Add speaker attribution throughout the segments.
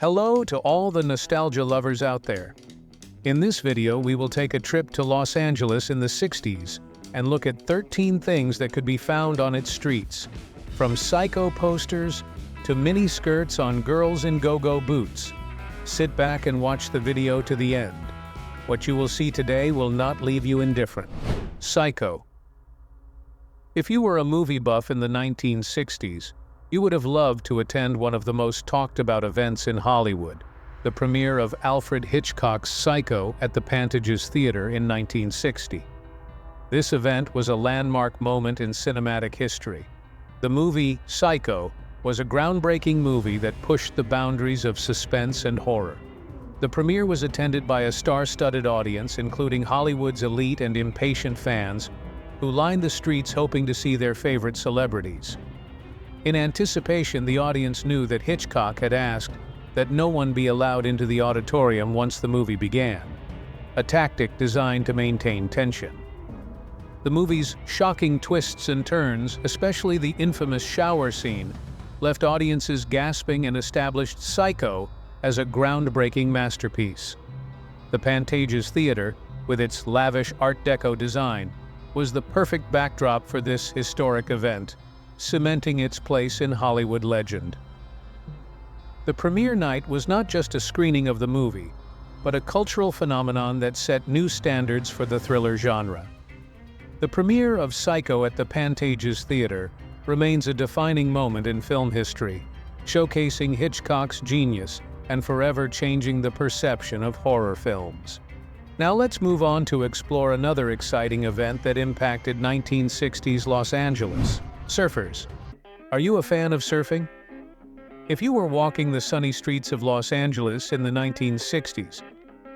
Speaker 1: Hello to all the nostalgia lovers out there. In this video, we will take a trip to Los Angeles in the 60s and look at 13 things that could be found on its streets, from Psycho posters to mini skirts on girls in go-go boots. Sit back and watch the video to the end. What you will see today will not leave you indifferent. Psycho. If you were a movie buff in the 1960s, you would have loved to attend one of the most talked-about events in Hollywood, the premiere of Alfred Hitchcock's Psycho at the Pantages Theater in 1960. This event was a landmark moment in cinematic history. The movie Psycho was a groundbreaking movie that pushed the boundaries of suspense and horror. The premiere was attended by a star-studded audience, including Hollywood's elite and impatient fans, who lined the streets hoping to see their favorite celebrities. In anticipation, the audience knew that Hitchcock had asked that no one be allowed into the auditorium once the movie began, a tactic designed to maintain tension. The movie's shocking twists and turns, especially the infamous shower scene, left audiences gasping and established Psycho as a groundbreaking masterpiece. The Pantages Theater, with its lavish Art Deco design, was the perfect backdrop for this historic event, cementing its place in Hollywood legend. The premiere night was not just a screening of the movie, but a cultural phenomenon that set new standards for the thriller genre. The premiere of Psycho at the Pantages Theater remains a defining moment in film history, showcasing Hitchcock's genius and forever changing the perception of horror films. Now let's move on to explore another exciting event that impacted 1960s Los Angeles. Surfers. Are you a fan of surfing? If you were walking the sunny streets of Los Angeles in the 1960s,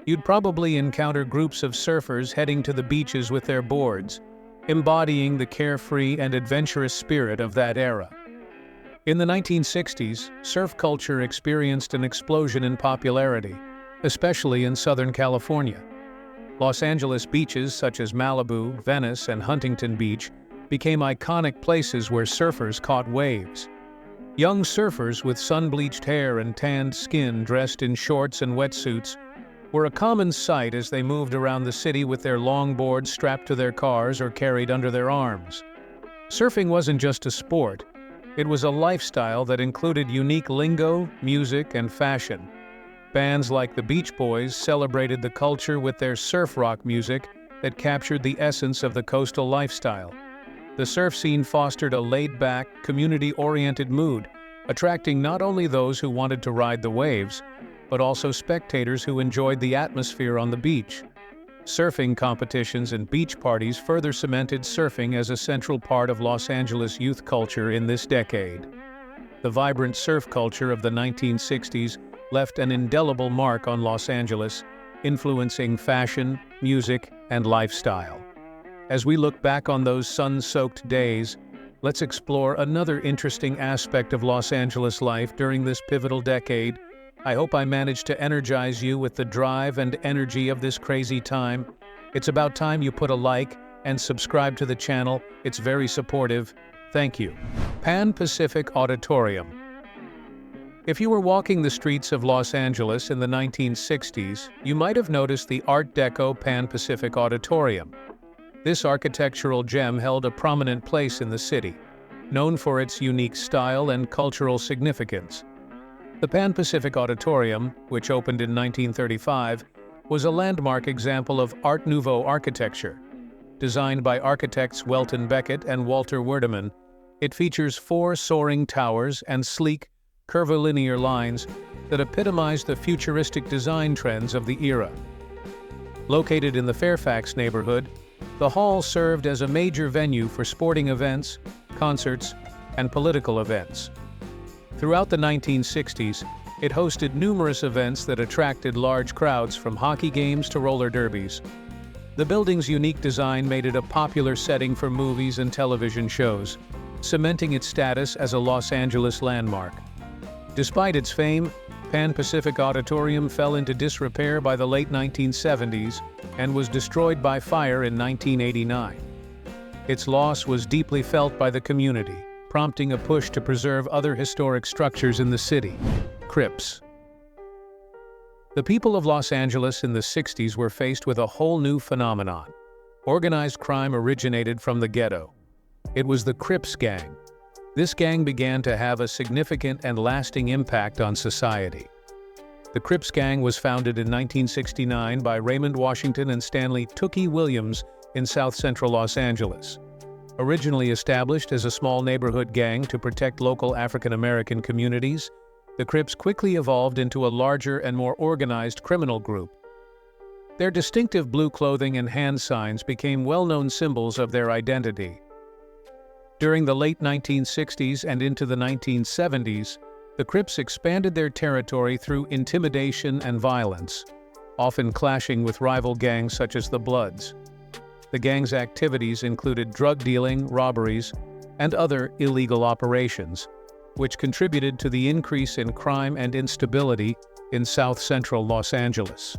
Speaker 1: you'd probably encounter groups of surfers heading to the beaches with their boards, embodying the carefree and adventurous spirit of that era. In the 1960s, surf culture experienced an explosion in popularity, especially in Southern California. Los Angeles beaches such as Malibu, Venice, and Huntington Beach became iconic places where surfers caught waves. Young surfers with sun-bleached hair and tanned skin dressed in shorts and wetsuits were a common sight as they moved around the city with their longboards strapped to their cars or carried under their arms. Surfing wasn't just a sport, it was a lifestyle that included unique lingo, music, and fashion. Bands like the Beach Boys celebrated the culture with their surf rock music that captured the essence of the coastal lifestyle. The surf scene fostered a laid-back, community-oriented mood, attracting not only those who wanted to ride the waves, but also spectators who enjoyed the atmosphere on the beach. Surfing competitions and beach parties further cemented surfing as a central part of Los Angeles youth culture in this decade. The vibrant surf culture of the 1960s left an indelible mark on Los Angeles, influencing fashion, music, and lifestyle. As we look back on those sun-soaked days, let's explore another interesting aspect of Los Angeles life during this pivotal decade. I hope I managed to energize you with the drive and energy of this crazy time. It's about time you put a like and subscribe to the channel. It's very supportive. Thank you. Pan Pacific Auditorium. If you were walking the streets of Los Angeles in the 1960s, you might have noticed the Art Deco Pan Pacific Auditorium. This architectural gem held a prominent place in the city, known for its unique style and cultural significance. The Pan Pacific Auditorium, which opened in 1935, was a landmark example of Art Nouveau architecture. Designed by architects Welton Beckett and Walter Werdeman, it features 4 soaring towers and sleek, curvilinear lines that epitomize the futuristic design trends of the era. Located in the Fairfax neighborhood, the hall served as a major venue for sporting events, concerts, and political events. Throughout the 1960s, it hosted numerous events that attracted large crowds, from hockey games to roller derbies. The building's unique design made it a popular setting for movies and television shows, cementing its status as a Los Angeles landmark. Despite its fame, Pan Pacific Auditorium fell into disrepair by the late 1970s and was destroyed by fire in 1989. Its loss was deeply felt by the community, prompting a push to preserve other historic structures in the city. Crypts. The people of Los Angeles in the 60s were faced with a whole new phenomenon. Organized crime originated from the ghetto. It was the Crips gang. This gang began to have a significant and lasting impact on society. The Crips gang was founded in 1969 by Raymond Washington and Stanley "Tookie" Williams in South Central Los Angeles. Originally established as a small neighborhood gang to protect local African American communities, the Crips quickly evolved into a larger and more organized criminal group. Their distinctive blue clothing and hand signs became well-known symbols of their identity. During the late 1960s and into the 1970s, the Crips expanded their territory through intimidation and violence, often clashing with rival gangs such as the Bloods. The gang's activities included drug dealing, robberies, and other illegal operations, which contributed to the increase in crime and instability in South Central Los Angeles.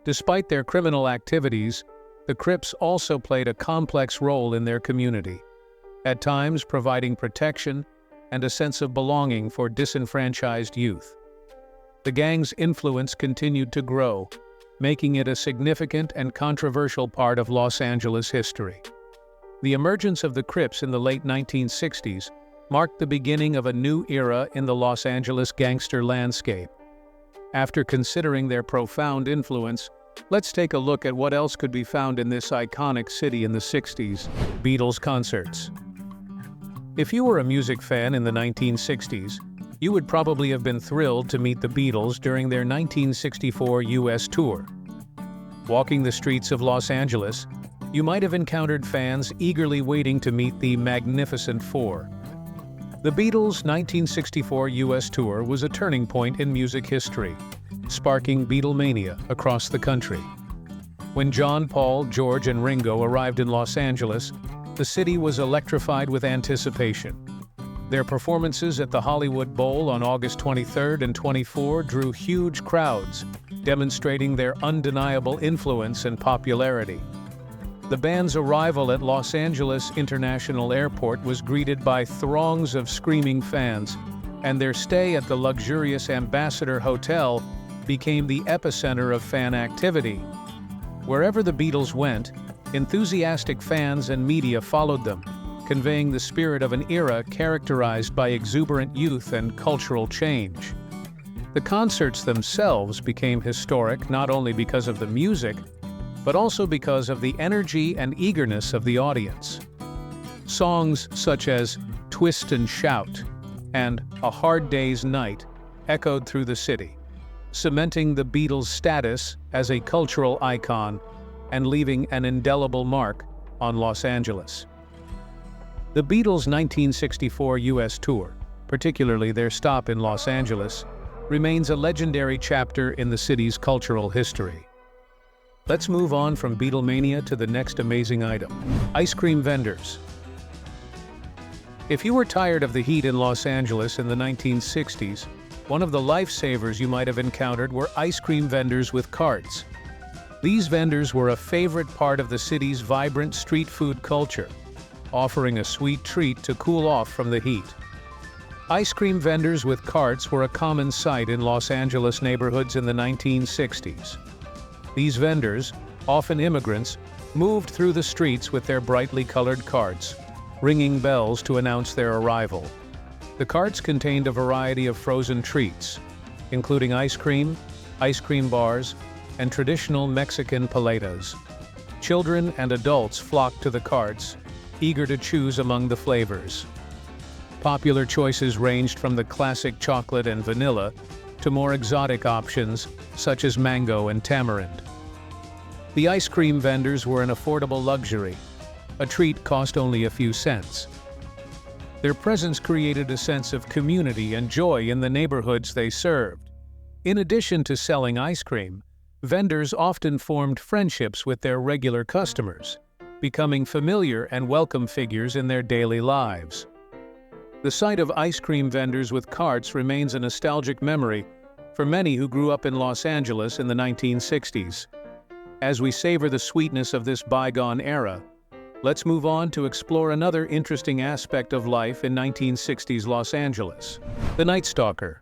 Speaker 1: Despite their criminal activities, the Crips also played a complex role in their community, at times providing protection and a sense of belonging for disenfranchised youth. The gang's influence continued to grow, making it a significant and controversial part of Los Angeles history. The emergence of the Crips in the late 1960s marked the beginning of a new era in the Los Angeles gangster landscape. After considering their profound influence, let's take a look at what else could be found in this iconic city in the 60s: Beatles concerts. If you were a music fan in the 1960s, you would probably have been thrilled to meet the Beatles during their 1964 U.S. tour. Walking the streets of Los Angeles, you might have encountered fans eagerly waiting to meet the Magnificent Four. The Beatles' 1964 U.S. tour was a turning point in music history, sparking Beatlemania across the country. When John, Paul, George, and Ringo arrived in Los Angeles, the city was electrified with anticipation. Their performances at the Hollywood Bowl on August 23 and 24 drew huge crowds, demonstrating their undeniable influence and popularity. The band's arrival at Los Angeles International Airport was greeted by throngs of screaming fans, and their stay at the luxurious Ambassador Hotel became the epicenter of fan activity. Wherever the Beatles went, enthusiastic fans and media followed them, conveying the spirit of an era characterized by exuberant youth and cultural change. The concerts themselves became historic not only because of the music, but also because of the energy and eagerness of the audience. Songs such as "Twist and Shout" and "A Hard Day's Night" echoed through the city, cementing the Beatles' status as a cultural icon and leaving an indelible mark on Los Angeles. The Beatles' 1964 U.S. tour, particularly their stop in Los Angeles, remains a legendary chapter in the city's cultural history. Let's move on from Beatlemania to the next amazing item: ice cream vendors. If you were tired of the heat in Los Angeles in the 1960s, one of the lifesavers you might have encountered were ice cream vendors with carts. These vendors were a favorite part of the city's vibrant street food culture, offering a sweet treat to cool off from the heat. Ice cream vendors with carts were a common sight in Los Angeles neighborhoods in the 1960s. These vendors, often immigrants, moved through the streets with their brightly colored carts, ringing bells to announce their arrival. The carts contained a variety of frozen treats, including ice cream bars, and traditional Mexican paletas. Children and adults flocked to the carts, eager to choose among the flavors. Popular choices ranged from the classic chocolate and vanilla to more exotic options such as mango and tamarind. The ice cream vendors were an affordable luxury. A treat cost only a few cents. Their presence created a sense of community and joy in the neighborhoods they served. In addition to selling ice cream, vendors often formed friendships with their regular customers, becoming familiar and welcome figures in their daily lives. The sight of ice cream vendors with carts remains a nostalgic memory for many who grew up in Los Angeles in the 1960s. As we savor the sweetness of this bygone era, let's move on to explore another interesting aspect of life in 1960s Los Angeles: the Night Stalker.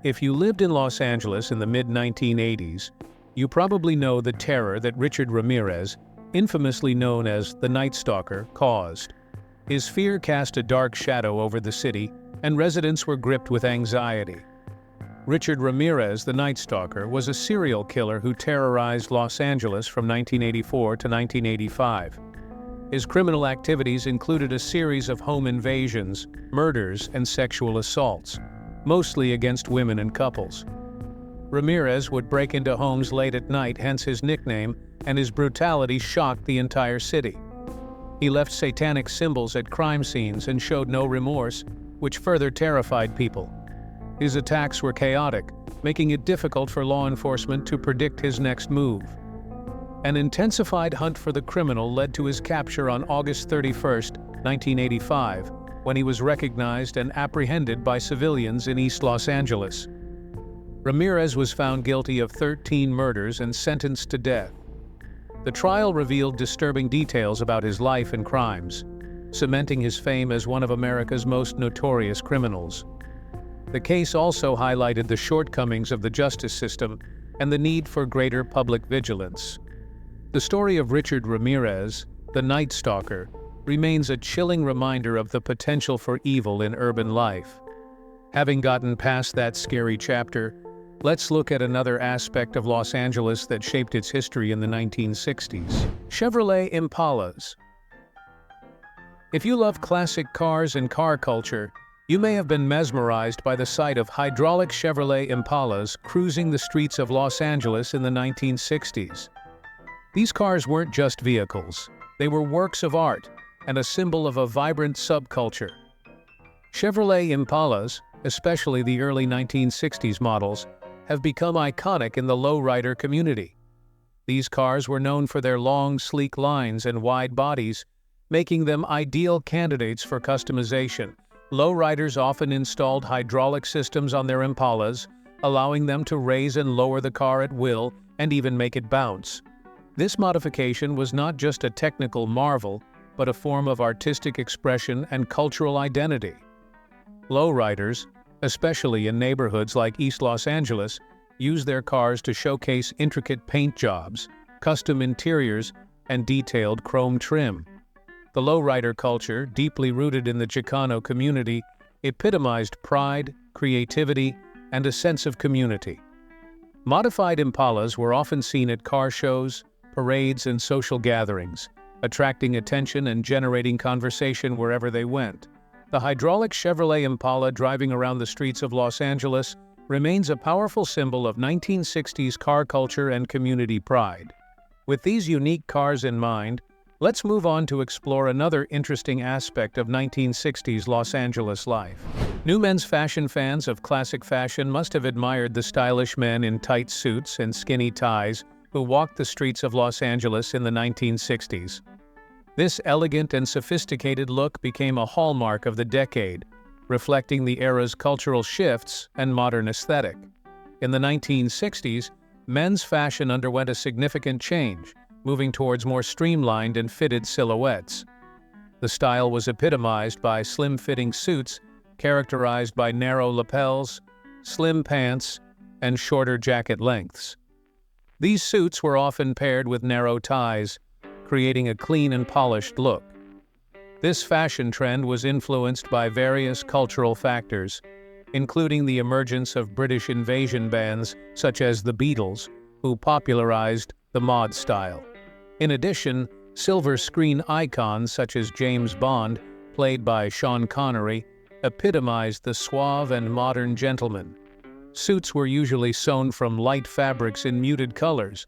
Speaker 1: If you lived in Los Angeles in the mid-1980s, you probably know the terror that Richard Ramirez, infamously known as the Night Stalker, caused. His fear cast a dark shadow over the city, and residents were gripped with anxiety. Richard Ramirez, the Night Stalker, was a serial killer who terrorized Los Angeles from 1984 to 1985. His criminal activities included a series of home invasions, murders, and sexual assaults, mostly against women and couples. Ramirez would break into homes late at night, hence his nickname, and his brutality shocked the entire city. He left satanic symbols at crime scenes and showed no remorse, which further terrified people. His attacks were chaotic, making it difficult for law enforcement to predict his next move. An intensified hunt for the criminal led to his capture on August 31, 1985, when he was recognized and apprehended by civilians in East Los Angeles. Ramirez was found guilty of 13 murders and sentenced to death. The trial revealed disturbing details about his life and crimes, cementing his fame as one of America's most notorious criminals. The case also highlighted the shortcomings of the justice system and the need for greater public vigilance. The story of Richard Ramirez, the Night Stalker, remains a chilling reminder of the potential for evil in urban life. Having gotten past that scary chapter, let's look at another aspect of Los Angeles that shaped its history in the 1960s. Chevrolet Impalas. If you love classic cars and car culture, you may have been mesmerized by the sight of hydraulic Chevrolet Impalas cruising the streets of Los Angeles in the 1960s. These cars weren't just vehicles, they were works of art and a symbol of a vibrant subculture. Chevrolet Impalas, especially the early 1960s models, have become iconic in the lowrider community. These cars were known for their long, sleek lines and wide bodies, making them ideal candidates for customization. Lowriders often installed hydraulic systems on their Impalas, allowing them to raise and lower the car at will and even make it bounce. This modification was not just a technical marvel, but a form of artistic expression and cultural identity. Lowriders, especially in neighborhoods like East Los Angeles, use their cars to showcase intricate paint jobs, custom interiors, and detailed chrome trim. The lowrider culture, deeply rooted in the Chicano community, epitomized pride, creativity, and a sense of community. Modified Impalas were often seen at car shows, parades, and social gatherings, attracting attention and generating conversation wherever they went. The hydraulic Chevrolet Impala driving around the streets of Los Angeles remains a powerful symbol of 1960s car culture and community pride. With these unique cars in mind, let's move on to explore another interesting aspect of 1960s Los Angeles life. New men's fashion fans of classic fashion must have admired the stylish men in tight suits and skinny ties who walked the streets of Los Angeles in the 1960s. This elegant and sophisticated look became a hallmark of the decade, reflecting the era's cultural shifts and modern aesthetic. In the 1960s, men's fashion underwent a significant change, moving towards more streamlined and fitted silhouettes. The style was epitomized by slim-fitting suits characterized by narrow lapels, slim pants, and shorter jacket lengths. These suits were often paired with narrow ties, creating a clean and polished look. This fashion trend was influenced by various cultural factors, including the emergence of British invasion bands such as the Beatles, who popularized the mod style. In addition, silver screen icons such as James Bond, played by Sean Connery, epitomized the suave and modern gentleman. Suits were usually sewn from light fabrics in muted colors,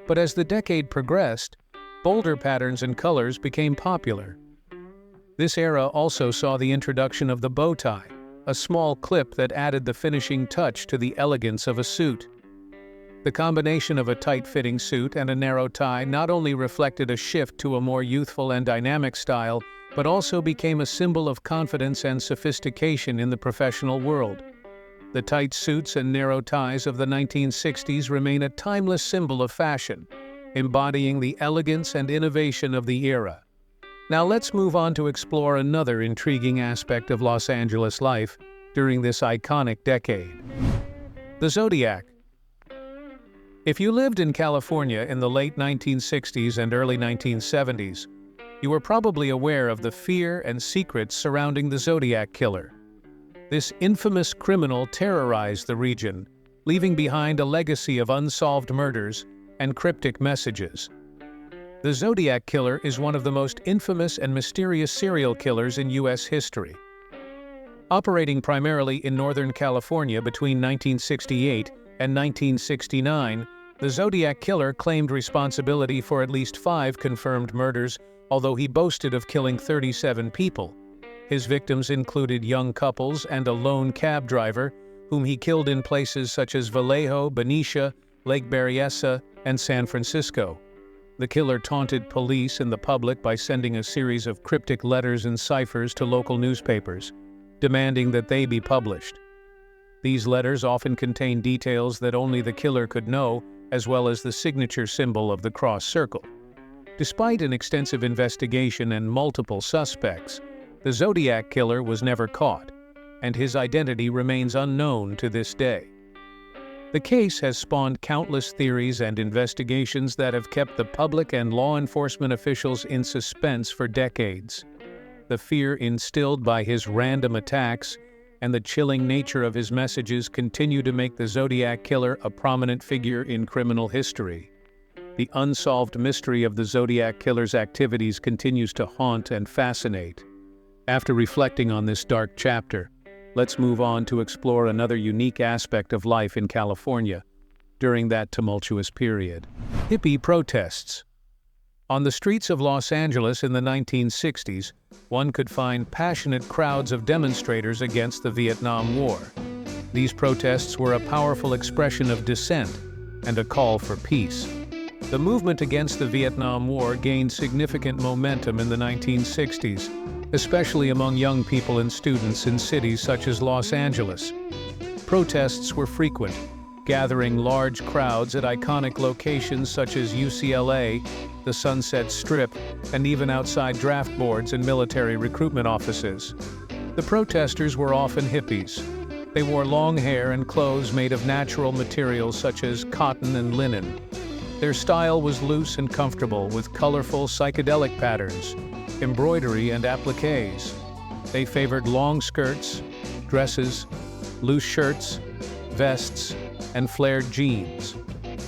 Speaker 1: but as the decade progressed, bolder patterns and colors became popular. This era also saw the introduction of the bow tie, a small clip that added the finishing touch to the elegance of a suit. The combination of a tight-fitting suit and a narrow tie not only reflected a shift to a more youthful and dynamic style, but also became a symbol of confidence and sophistication in the professional world. The tight suits and narrow ties of the 1960s remain a timeless symbol of fashion, embodying the elegance and innovation of the era. Now let's move on to explore another intriguing aspect of Los Angeles life during this iconic decade. The Zodiac. If you lived in California in the late 1960s and early 1970s, you were probably aware of the fear and secrets surrounding the Zodiac Killer. This infamous criminal terrorized the region, leaving behind a legacy of unsolved murders and cryptic messages. The Zodiac Killer is one of the most infamous and mysterious serial killers in U.S. history. Operating primarily in Northern California between 1968 and 1969, the Zodiac Killer claimed responsibility for at least 5 confirmed murders, although he boasted of killing 37 people. His victims included young couples and a lone cab driver, whom he killed in places such as Vallejo, Benicia, Lake Berryessa, and San Francisco. The killer taunted police and the public by sending a series of cryptic letters and ciphers to local newspapers, demanding that they be published. These letters often contained details that only the killer could know, as well as the signature symbol of the cross circle. Despite an extensive investigation and multiple suspects, the Zodiac Killer was never caught, and his identity remains unknown to this day. The case has spawned countless theories and investigations that have kept the public and law enforcement officials in suspense for decades. The fear instilled by his random attacks and the chilling nature of his messages continue to make the Zodiac Killer a prominent figure in criminal history. The unsolved mystery of the Zodiac Killer's activities continues to haunt and fascinate. After reflecting on this dark chapter, let's move on to explore another unique aspect of life in California during that tumultuous period: hippie protests. On the streets of Los Angeles in the 1960s, one could find passionate crowds of demonstrators against the Vietnam War. These protests were a powerful expression of dissent and a call for peace. The movement against the Vietnam War gained significant momentum in the 1960s, especially among young people and students in cities such as Los Angeles. Protests were frequent, gathering large crowds at iconic locations such as UCLA, the Sunset Strip, and even outside draft boards and military recruitment offices. The protesters were often hippies. They wore long hair and clothes made of natural materials such as cotton and linen. Their style was loose and comfortable, with colorful psychedelic patterns, embroidery, and appliques. They favored long skirts, dresses, loose shirts, vests, and flared jeans.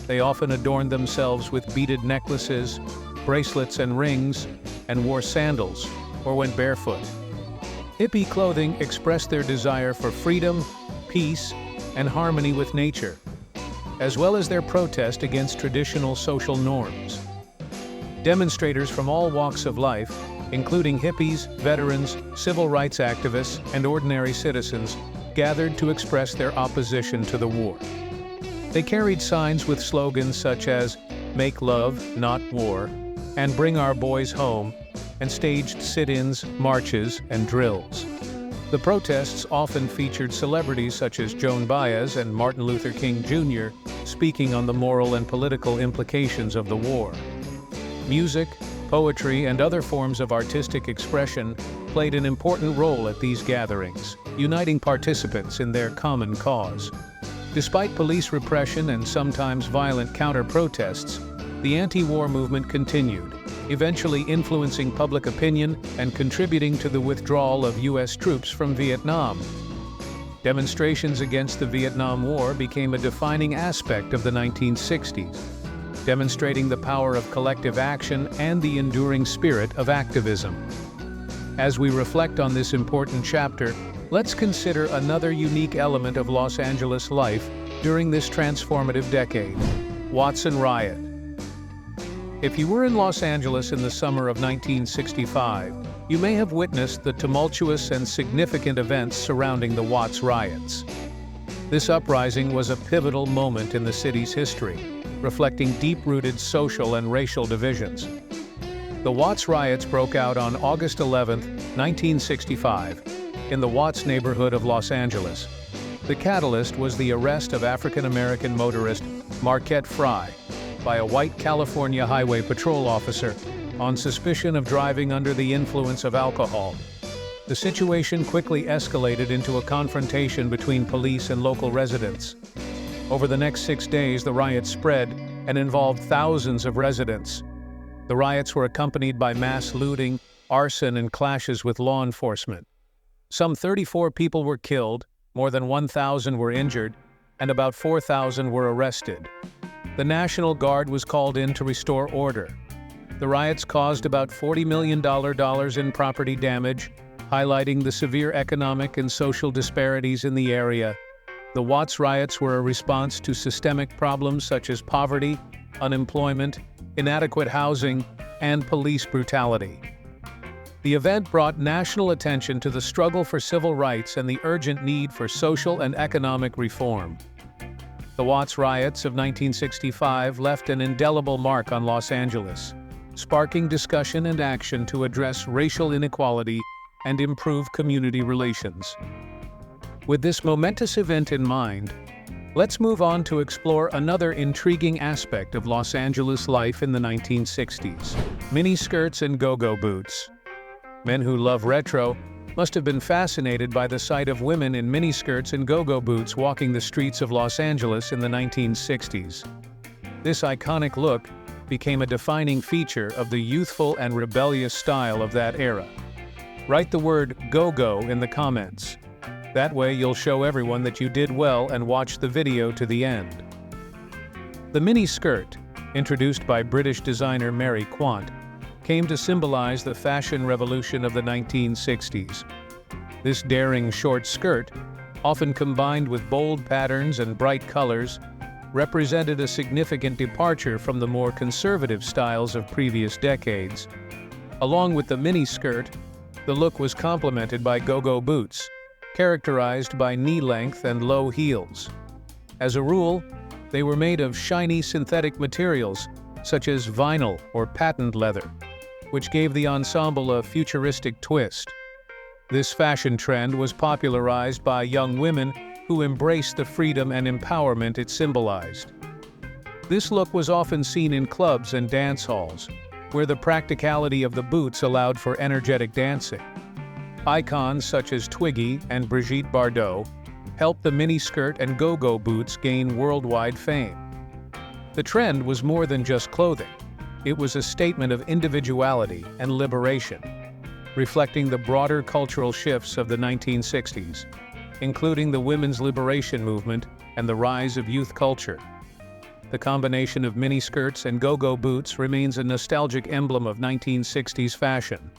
Speaker 1: They often adorned themselves with beaded necklaces, bracelets and rings, and wore sandals or went barefoot. Hippie clothing expressed their desire for freedom, peace, and harmony with nature, as well as their protest against traditional social norms. Demonstrators from all walks of life, including hippies, veterans, civil rights activists, and ordinary citizens, gathered to express their opposition to the war. They carried signs with slogans such as "Make Love, Not War," and "Bring Our Boys Home," and staged sit-ins, marches, and drills. The protests often featured celebrities such as Joan Baez and Martin Luther King Jr. speaking on the moral and political implications of the war. Music, poetry, and other forms of artistic expression played an important role at these gatherings, uniting participants in their common cause. Despite police repression and sometimes violent counter-protests, the anti-war movement continued, eventually influencing public opinion and contributing to the withdrawal of U.S. troops from Vietnam. Demonstrations against the Vietnam War became a defining aspect of the 1960s, demonstrating the power of collective action and the enduring spirit of activism. As we reflect on this important chapter, let's consider another unique element of Los Angeles life during this transformative decade: Watson Riot. If you were in Los Angeles in the summer of 1965, you may have witnessed the tumultuous and significant events surrounding the Watts riots. This uprising was a pivotal moment in the city's history, reflecting deep-rooted social and racial divisions. The Watts riots broke out on August 11, 1965, in the Watts neighborhood of Los Angeles. The catalyst was the arrest of African-American motorist Marquette Fry by a white California Highway Patrol officer on suspicion of driving under the influence of alcohol. The situation quickly escalated into a confrontation between police and local residents. Over the next 6 days, the riots spread and involved thousands of residents. The riots were accompanied by mass looting, arson, and clashes with law enforcement. Some 34 people were killed, more than 1,000 were injured, and about 4,000 were arrested. The National Guard was called in to restore order. The riots caused about $40 million in property damage, highlighting the severe economic and social disparities in the area. The Watts riots were a response to systemic problems such as poverty, unemployment, inadequate housing, and police brutality. The event brought national attention to the struggle for civil rights and the urgent need for social and economic reform. The Watts riots of 1965 left an indelible mark on Los Angeles, sparking discussion and action to address racial inequality and improve community relations. With this momentous event in mind, let's move on to explore another intriguing aspect of Los Angeles life in the 1960s: miniskirts and go-go boots. Men who love retro must have been fascinated by the sight of women in miniskirts and go-go boots walking the streets of Los Angeles in the 1960s. This iconic look became a defining feature of the youthful and rebellious style of that era. Write the word go-go in the comments. That way you'll show everyone that you did well and watch the video to the end. The mini skirt, introduced by British designer Mary Quant, came to symbolize the fashion revolution of the 1960s. This daring short skirt, often combined with bold patterns and bright colors, represented a significant departure from the more conservative styles of previous decades. Along with the mini skirt, the look was complemented by go-go boots, characterized by knee length and low heels. As a rule, they were made of shiny synthetic materials such as vinyl or patent leather, which gave the ensemble a futuristic twist. This fashion trend was popularized by young women who embraced the freedom and empowerment it symbolized. This look was often seen in clubs and dance halls, where the practicality of the boots allowed for energetic dancing. Icons such as Twiggy and Brigitte Bardot helped the miniskirt and go-go boots gain worldwide fame. The trend was more than just clothing. It was a statement of individuality and liberation, reflecting the broader cultural shifts of the 1960s, including the women's liberation movement and the rise of youth culture. The combination of miniskirts and go-go boots remains a nostalgic emblem of 1960s fashion,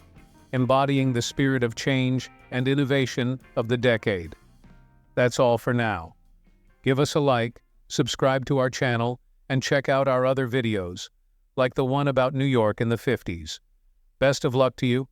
Speaker 1: embodying the spirit of change and innovation of the decade. That's all for now. Give us a like, subscribe to our channel, and check out our other videos, like the one about New York in the 50s. Best of luck to you.